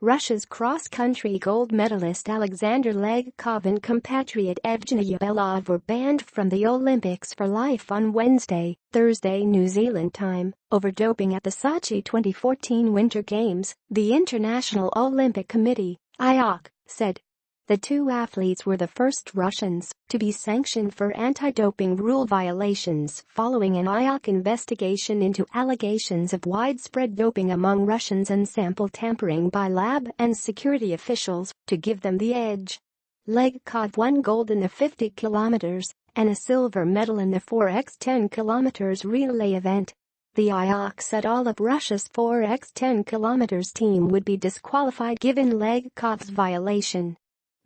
Russia's cross-country gold medalist Alexander Legkov and compatriot Evgeniy Belov were banned from the Olympics for life on Wednesday, Thursday New Zealand time, over doping at the Sochi 2014 Winter Games, the International Olympic Committee, IOC, said. The two athletes were the first Russians to be sanctioned for anti-doping rule violations following an IOC investigation into allegations of widespread doping among Russians and sample tampering by lab and security officials to give them the edge. Legkov won gold in the 50 kilometers and a silver medal in the 4x10 kilometers relay event. The IOC said all of Russia's 4x10 kilometers team would be disqualified given Legkov's violation.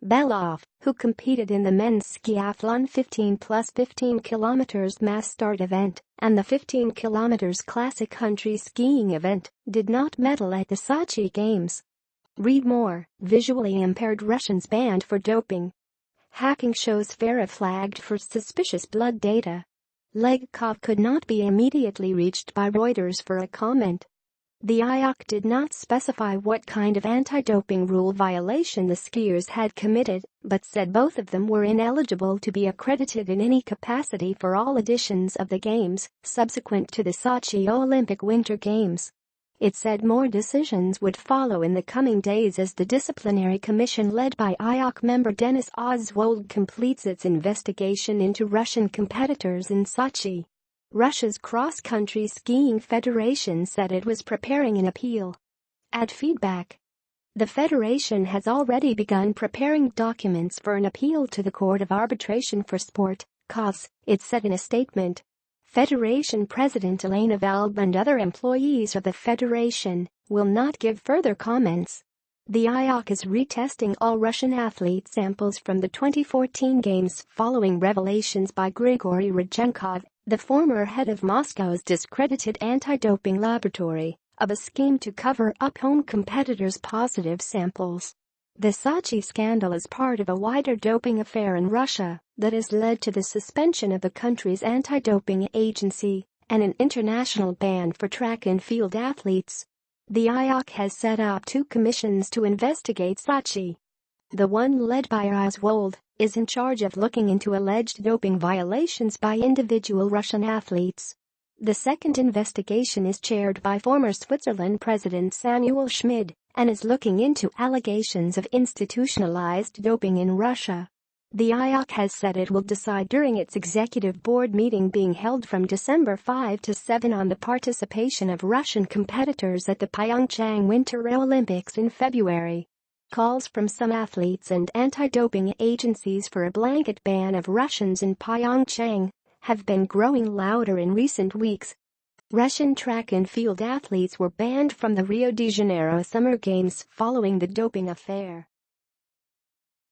Belov, who competed in the men's skiathlon 15 plus 15 kilometers mass start event and the 15 kilometers classic country skiing event, did not medal at the Sochi Games. Read more. Visually impaired Russians banned for doping. Hacking shows Farah flagged for suspicious blood data. Legkov could not be immediately reached by Reuters for a comment. The IOC did not specify what kind of anti-doping rule violation the skiers had committed, but said both of them were ineligible to be accredited in any capacity for all editions of the Games subsequent to the Sochi Olympic Winter Games. It said more decisions would follow in the coming days as the disciplinary commission led by IOC member Denis Oswald completes its investigation into Russian competitors in Sochi. Russia's cross-country skiing federation said it was preparing an appeal. Add feedback. The federation has already begun preparing documents for an appeal to the Court of Arbitration for Sport, CAS, it said in a statement. Federation President Elena Valb and other employees of the federation will not give further comments. The IOC is retesting all Russian athlete samples from the 2014 Games following revelations by Grigory Rodchenkov, the former head of Moscow's discredited anti-doping laboratory, of a scheme to cover up home competitors' positive samples. The Sochi scandal is part of a wider doping affair in Russia that has led to the suspension of the country's anti-doping agency and an international ban for track and field athletes. The IOC has set up two commissions to investigate Sochi. The one led by Oswald is in charge of looking into alleged doping violations by individual Russian athletes. The second investigation is chaired by former Switzerland President Samuel Schmid and is looking into allegations of institutionalized doping in Russia. The IOC has said it will decide during its executive board meeting being held from December 5 to 7 on the participation of Russian competitors at the Pyeongchang Winter Olympics in February. Calls from some athletes and anti-doping agencies for a blanket ban of Russians in Pyeongchang have been growing louder in recent weeks. Russian track and field athletes were banned from the Rio de Janeiro Summer Games following the doping affair.